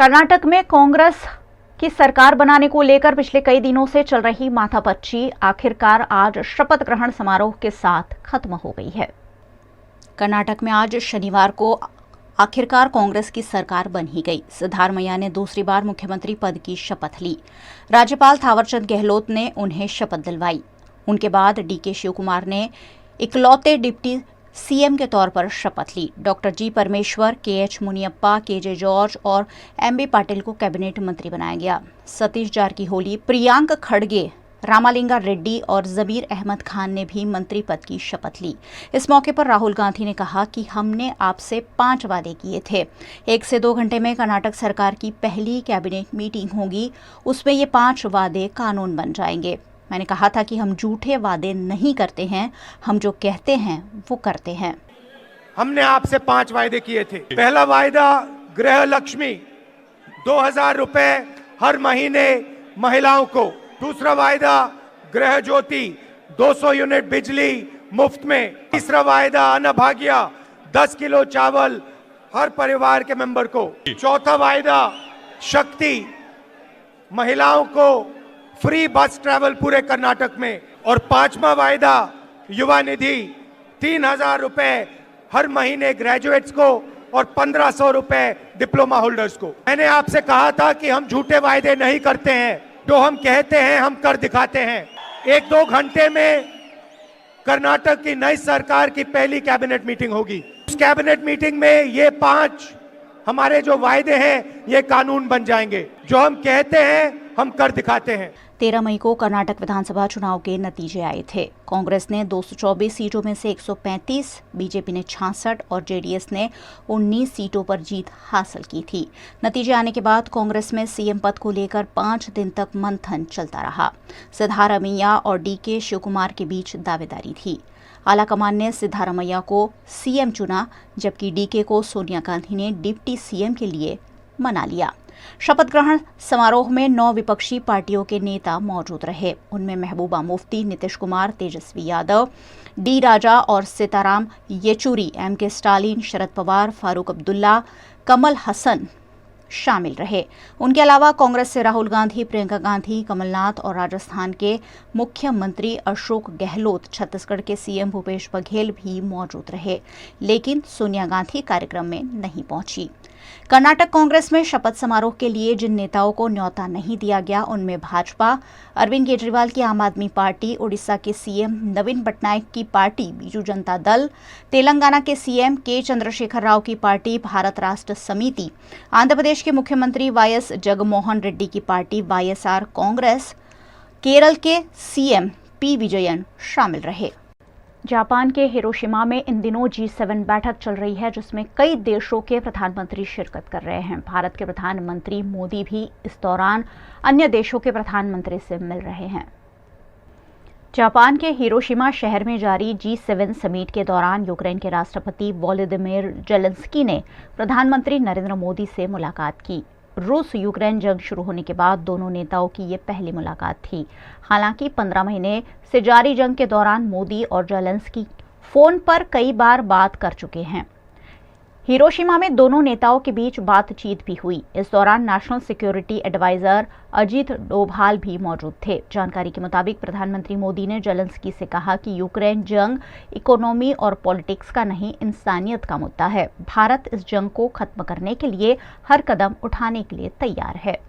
कर्नाटक में कांग्रेस की सरकार बनाने को लेकर पिछले कई दिनों से चल रही माथापच्ची आखिरकार आज शपथ ग्रहण समारोह के साथ खत्म हो गई है। कर्नाटक में आज शनिवार को आखिरकार कांग्रेस की सरकार बन ही गई। सिद्धारमैया ने दूसरी बार मुख्यमंत्री पद की शपथ ली। राज्यपाल थावरचंद गहलोत ने उन्हें शपथ दिलवाई। उनके बाद डीके शिवकुमार ने इकलौते डिप्टी सीएम के तौर पर शपथ ली। डॉक्टर जी परमेश्वर, केएच मुनियप्पा, केजे जॉर्ज और एमबी पाटिल को कैबिनेट मंत्री बनाया गया। सतीश जारकीहोली, प्रियांक खड़गे, रामालिंगा रेड्डी और जमीर अहमद खान ने भी मंत्री पद की शपथ ली। इस मौके पर राहुल गांधी ने कहा कि हमने आपसे 5 वादे किए थे। 1 से 2 घंटे में कर्नाटक सरकार की पहली कैबिनेट मीटिंग होगी। उसमें ये 5 वादे कानून बन जाएंगे। मैंने कहा था कि हम झूठे वादे नहीं करते हैं, हम जो कहते हैं वो करते हैं। हमने आपसे 5 वायदे किए थे। पहला वायदा गृह लक्ष्मी 2000 रुपए हर महीने महिलाओं को। दूसरा वायदा गृह ज्योति 200 यूनिट बिजली मुफ्त में। तीसरा वायदा अन्न भाग्य 10 किलो चावल हर परिवार के मेंबर को। चौथा वायदा शक्ति, महिलाओं को फ्री बस ट्रैवल पूरे कर्नाटक में। और 5वां वायदा युवा निधि 3000 रुपए हर महीने ग्रेजुएट्स को और 1500 रुपए डिप्लोमा होल्डर्स को। मैंने आपसे कहा था कि हम झूठे वायदे नहीं करते हैं, जो हम कहते हैं हम कर दिखाते हैं। 1-2 घंटे में कर्नाटक की नई सरकार की पहली कैबिनेट मीटिंग होगी। उस कैबिनेट मीटिंग में ये 5 हमारे जो वायदे हैं ये कानून बन जाएंगे। जो हम कहते हैं हम कर दिखाते हैं। 13 मई को कर्नाटक विधानसभा चुनाव के नतीजे आए थे। कांग्रेस ने 224 सीटों में से 135, बीजेपी ने 66 और जेडीएस ने 19 सीटों पर जीत हासिल की थी। नतीजे आने के बाद कांग्रेस में सीएम पद को लेकर 5 दिन तक मंथन चलता रहा। सिद्धारमैया और डीके शिवकुमार के बीच दावेदारी थी। आलाकमान ने सिद्धारमैया को सीएम चुना, जबकि डीके को सोनिया गांधी ने डिप्टी सीएम के लिए मना लिया। शपथ ग्रहण समारोह में 9 विपक्षी पार्टियों के नेता मौजूद रहे। उनमें महबूबा मुफ्ती, नीतीश कुमार, तेजस्वी यादव, डी राजा और सीताराम येचुरी, एमके स्टालिन, शरद पवार, फारूक अब्दुल्ला, कमल हसन शामिल रहे। उनके अलावा कांग्रेस से राहुल गांधी, प्रियंका गांधी, कमलनाथ और राजस्थान के मुख्यमंत्री अशोक गहलोत, छत्तीसगढ़ के सीएम भूपेश बघेल भी मौजूद रहे, लेकिन सोनिया गांधी कार्यक्रम में नहीं पहुंची। कर्नाटक कांग्रेस में शपथ समारोह के लिए जिन नेताओं को न्योता नहीं दिया गया उनमें भाजपा, अरविंद केजरीवाल की आम आदमी पार्टी, उड़ीसा के सीएम नवीन पटनायक की पार्टी बीजू जनता दल, तेलंगाना के सीएम के चंद्रशेखर राव की पार्टी भारत राष्ट्र समिति, आंध्र प्रदेश के मुख्यमंत्री वाईएस जगनमोहन रेड्डी की पार्टी वाईएसआर कांग्रेस, केरल के सीएम पी विजयन शामिल रहे। जापान के हिरोशिमा में इन दिनों G7 बैठक चल रही है, जिसमें कई देशों के प्रधानमंत्री शिरकत कर रहे हैं। भारत के प्रधानमंत्री मोदी भी इस दौरान अन्य देशों के प्रधानमंत्री से मिल रहे हैं। जापान के हिरोशिमा शहर में जारी G7 समिट के दौरान यूक्रेन के राष्ट्रपति वोलोदिमीर जेलेंस्की ने प्रधानमंत्री नरेंद्र मोदी से मुलाकात की। रूस यूक्रेन जंग शुरू होने के बाद दोनों नेताओं की ये पहली मुलाकात थी। हालांकि 15 महीने से जारी जंग के दौरान मोदी और जेलेंस्की फोन पर कई बार बात कर चुके हैं। हिरोशिमा में दोनों नेताओं के बीच बातचीत भी हुई। इस दौरान national security adviser Ajit Doval भी मौजूद थे। जानकारी के मुताबिक प्रधानमंत्री मोदी ने जेलेंस्की से कहा कि यूक्रेन जंग इकोनॉमी और पॉलिटिक्स का नहीं, इंसानियत का मुद्दा है। भारत इस जंग को खत्म करने के लिए हर कदम उठाने के लिए तैयार है।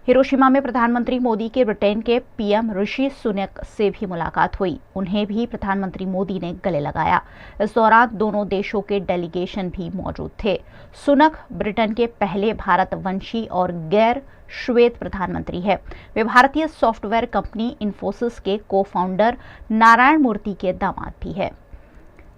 हिरोशिमा में प्रधानमंत्री मोदी के ब्रिटेन के पीएम ऋषि सुनक से भी मुलाकात हुई। उन्हें भी प्रधानमंत्री मोदी ने गले लगाया। इस दौरान दोनों देशों के डेलीगेशन भी मौजूद थे। सुनक ब्रिटेन के पहले भारतवंशी और गैर श्वेत प्रधानमंत्री है। वे भारतीय सॉफ्टवेयर कंपनी इन्फोसिस के को-फाउंडर नारायण मूर्ति के दामाद भी है।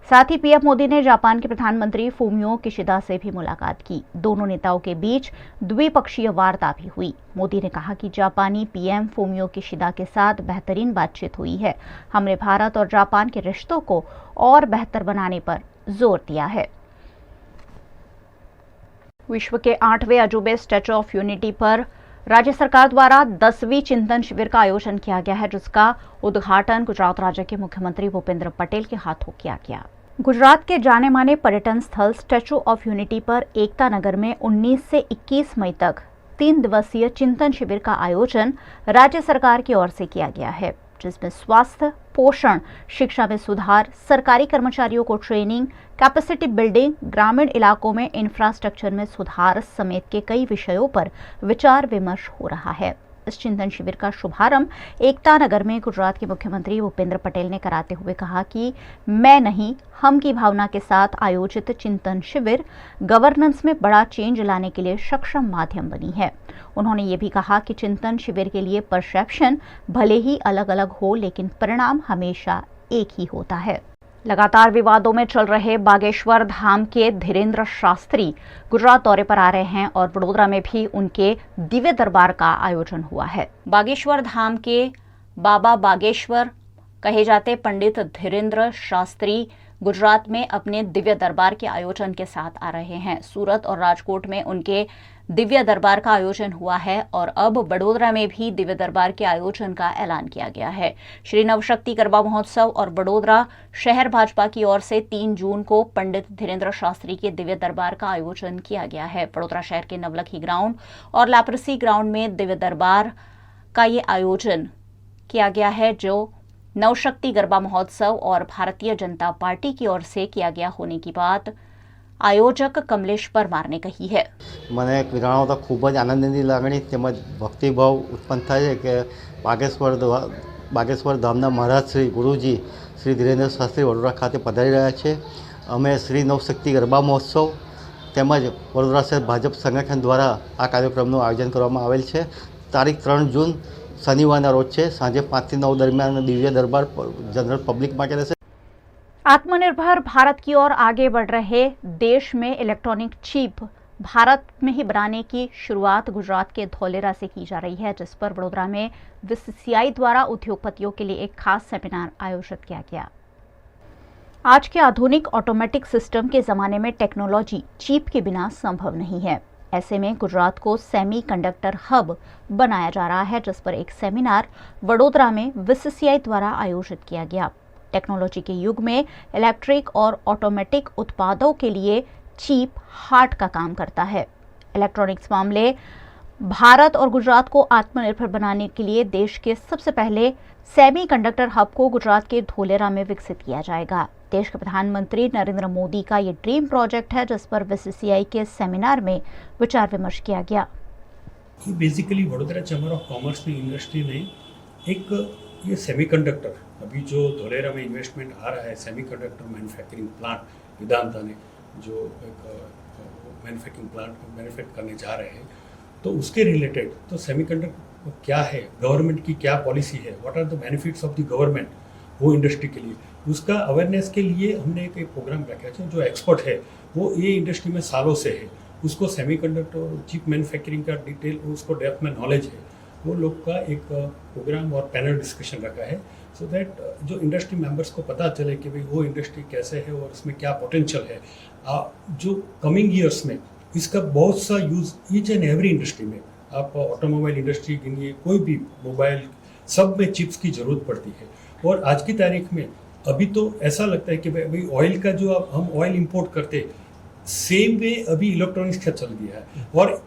साथ ही पीएम मोदी ने जापान के प्रधानमंत्री फूमियो किशिदा से भी मुलाकात की। दोनों नेताओं के बीच द्विपक्षीय वार्ता भी हुई। मोदी ने कहा कि जापानी पीएम फूमियो किशिदा के साथ बेहतरीन बातचीत हुई है। हमने भारत और जापान के रिश्तों को और बेहतर बनाने पर जोर दिया है। विश्व के 8वें अजूबे स्टैच्यू ऑफ यूनिटी पर राज्य सरकार द्वारा 10वीं चिंतन शिविर का आयोजन किया गया है, जिसका उद्घाटन गुजरात राज्य के मुख्यमंत्री भूपेंद्र पटेल के हाथों किया गया। गुजरात के जाने माने पर्यटन स्थल स्टैचू ऑफ यूनिटी पर एकता नगर में 19 से 21 मई तक 3 दिवसीय चिंतन शिविर का आयोजन राज्य सरकार की ओर से किया गया है, जिसमें स्वास्थ्य, पोषण, शिक्षा में सुधार, सरकारी कर्मचारियों को ट्रेनिंग, कैपेसिटी बिल्डिंग, ग्रामीण इलाकों में इंफ्रास्ट्रक्चर में सुधार समेत के कई विषयों पर विचार विमर्श हो रहा है। इस चिंतन शिविर का शुभारंभ एकता नगर में गुजरात के मुख्यमंत्री भूपेंद्र पटेल ने कराते हुए कहा कि मैं नहीं, हम की भावना के साथ आयोजित चिंतन शिविर गवर्नेंस में बड़ा चेंज लाने के लिए सक्षम माध्यम बनी है। उन्होंने ये भी कहा कि चिंतन शिविर के लिए परसेप्शन भले ही अलग अलग हो, लेकिन परिणाम हमेशा एक ही होता है। लगातार विवादों में चल रहे बागेश्वर धाम के धीरेन्द्र शास्त्री गुजरात दौरे पर आ रहे हैं और वडोदरा में भी उनके दिव्य दरबार का आयोजन हुआ है। बागेश्वर धाम के बाबा बागेश्वर कहे जाते पंडित धीरेन्द्र शास्त्री गुजरात में अपने दिव्य दरबार के आयोजन के साथ आ रहे हैं। सूरत और राजकोट में उनके दिव्य दरबार का आयोजन हुआ है और अब बड़ोदरा में भी दिव्य दरबार के आयोजन का ऐलान किया गया है। श्री नवशक्ति गरबा महोत्सव और बड़ोदरा शहर भाजपा की ओर से 3 जून को पंडित धीरेन्द्र शास्त्री के दिव्य दरबार का आयोजन किया गया है। बड़ोदरा शहर के नवलखी ग्राउंड और लापरसी ग्राउंड में दिव्य दरबार का ये आयोजन किया गया है, जो नवशक्ति गरबा महोत्सव और भारतीय जनता पार्टी की ओर से किया गया होने की बात आयोजक कमलेश परमार ने कही है। મને જણાવતા ખૂબ જ આનંદની લાગણી તેમજ ભક્તિભાવ ઉત્પન્ન થાય છે કે બાગેશ્વર ધામના મહારાજ શ્રી ગુરુજી શ્રી ધીરેન્દ્ર શાસ્ત્રી વડોદરા ખાતે પધારી રહ્યા છે। અમે શ્રી નવશક્તિ ગરબા મહોત્સવ તેમજ વડોદરા શહેર ભાજપ સંગઠન દ્વારા આ કાર્યક્રમનું આયોજન કરવામાં આવેલ છે। તારીખ 3 જૂન શનિવારના રોજ છે, સાંજે 5 થી 9 દરમિયાન દિવ્ય દરબાર જનરલ પબ્લિક માટે રહેશે। आत्मनिर्भर भारत की ओर आगे बढ़ रहे देश में इलेक्ट्रॉनिक चिप भारत में ही बनाने की शुरुआत गुजरात के धौलेरा से की जा रही है, जिस पर वडोदरा में बीसीसीआई द्वारा उद्योगपतियों के लिए एक खास सेमिनार आयोजित किया गया। आज के आधुनिक ऑटोमेटिक सिस्टम के जमाने में टेक्नोलॉजी चिप के बिना संभव नहीं है। ऐसे में गुजरात को सेमीकंडक्टर हब बनाया जा रहा है, जिस पर एक सेमिनार वडोदरा में बीसीसीआई द्वारा आयोजित किया गया। टेक्नोलॉजी के युग में इलेक्ट्रिक और ऑटोमेटिक उत्पादों के लिए चिप हार्ट का काम करता है। इलेक्ट्रॉनिक्स मामले भारत और गुजरात को आत्मनिर्भर बनाने के लिए देश के सबसे पहले सेमीकंडक्टर हब को गुजरात के धोलेरा में विकसित किया जाएगा। देश के प्रधानमंत्री नरेंद्र मोदी का ये ड्रीम प्रोजेक्ट है, जिस पर बीसीसीआई के सेमिनार में विचार विमर्श किया गया। Basically Vadodara chamber of commerce की इंडस्ट्री ने एक ये सेमीकंडक्टर अभी जो धोलेरा में इन्वेस्टमेंट आ रहा है, सेमीकंडक्टर मैन्युफैक्चरिंग प्लांट वेदांता ने जो एक मैन्युफैक्चरिंग प्लांट मैन्युफैक्चर करने जा रहे हैं, तो उसके रिलेटेड तो सेमीकंडक्टर क्या है, गवर्नमेंट की क्या पॉलिसी है, what are the benefits of the government वो इंडस्ट्री के लिए, उसका अवेयरनेस के लिए हमने एक प्रोग्राम रखा है। जो एक्सपर्ट है वो ये इंडस्ट्री में सालों से है, उसको सेमीकंडक्टर चिप मैन्युफैक्चरिंग का डिटेल उसको डेप्थ में नॉलेज है, वो लोग का एक प्रोग्राम और पैनल डिस्कशन रखा है, सो दैट जो इंडस्ट्री मेंबर्स को पता चले कि भाई वो इंडस्ट्री कैसे है और इसमें क्या पोटेंशियल है। जो कमिंग ईयर्स में इसका बहुत सा use each and every industry में, आप ऑटोमोबाइल इंडस्ट्री गिनिए, कोई भी मोबाइल, सब में चिप्स की ज़रूरत पड़ती है। और आज की तारीख में अभी तो ऐसा लगता है कि भाई ऑयल का जो अब हम ऑयल इंपोर्ट करते सेम वे अभी इलेक्ट्रॉनिक्स का चल गया है, और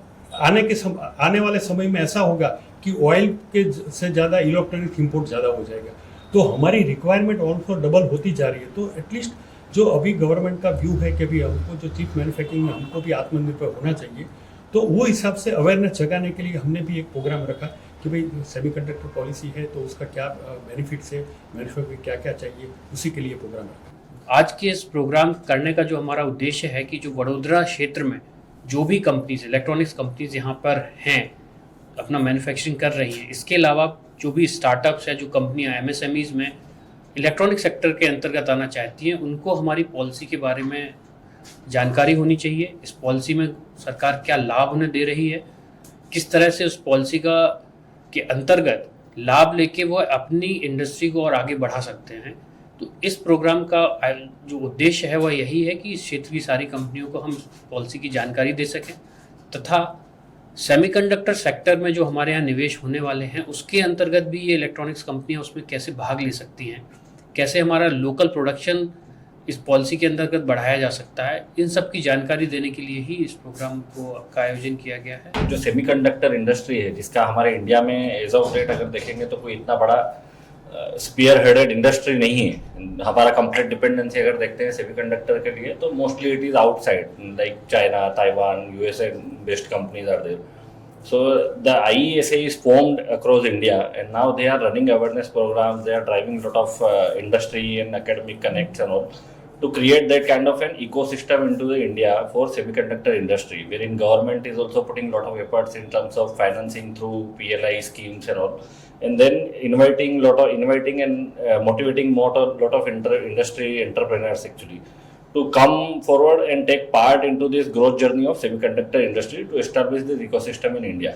आने वाले समय में ऐसा होगा कि ऑयल के से ज़्यादा इलेक्ट्रॉनिक्स इंपोर्ट ज़्यादा हो जाएगा, तो हमारी रिक्वायरमेंट ऑल्सो डबल होती जा रही है। तो एटलीस्ट जो अभी गवर्नमेंट का व्यू है कि अभी हमको जो चिप मैन्युफैक्चरिंग में हमको भी आत्मनिर्भर होना चाहिए, तो वो हिसाब से अवेयरनेस जगाने के लिए हमने भी एक प्रोग्राम रखा कि भाई सेमीकंडक्टर पॉलिसी है तो उसका क्या बेनिफिट्स है, मैन्युफैक्चरिंग क्या क्या चाहिए, उसी के लिए प्रोग्राम रखा। आज के इस प्रोग्राम करने का जो हमारा उद्देश्य है कि जो वडोदरा क्षेत्र में जो भी कंपनीज, इलेक्ट्रॉनिक्स कंपनीज यहाँ पर हैं, अपना मैन्युफैक्चरिंग कर रही हैं, इसके अलावा जो भी स्टार्टअप्स या जो कंपनियां एमएसएमईज में इलेक्ट्रॉनिक सेक्टर के अंतर्गत आना चाहती हैं, उनको हमारी पॉलिसी के बारे में जानकारी होनी चाहिए। इस पॉलिसी में सरकार क्या लाभ उन्हें दे रही है, किस तरह से उस पॉलिसी के अंतर्गत लाभ लेके वो अपनी इंडस्ट्री को और आगे बढ़ा सकते हैं। तो इस प्रोग्राम का जो उद्देश्य है वह यही है कि इस क्षेत्र की सारी कंपनियों को हम पॉलिसी की जानकारी दे सकें, तथा सेमीकंडक्टर सेक्टर में जो हमारे यहाँ निवेश होने वाले हैं उसके अंतर्गत भी ये इलेक्ट्रॉनिक्स कंपनियाँ उसमें कैसे भाग ले सकती हैं, कैसे हमारा लोकल प्रोडक्शन इस पॉलिसी के अंतर्गत बढ़ाया जा सकता है, इन सब की जानकारी देने के लिए ही इस प्रोग्राम का आयोजन किया गया है। जो सेमीकंडक्टर इंडस्ट्री है, जिसका हमारे इंडिया में एज ऑफ डेट अगर देखेंगे तो कोई इतना बड़ा स्पीयर हेडेड इंडस्ट्री नहीं है। हमारा कंप्लीट डिपेंडेंसी अगर देखते हैं सेमीकंडक्टर के लिए तो mostly it is outside, like China, Taiwan, USA based companies are there. So the IESA is formed across India, and now they are running awareness programs. They are driving a lot of industry and academic connects and all to create that kind of an ecosystem into the India for semiconductor industry, wherein government is also putting a lot of efforts in terms of financing through PLI schemes and all, and then inviting and motivating lot of industry entrepreneurs actually to come forward and take part into this growth journey of semiconductor industry to establish this ecosystem in India.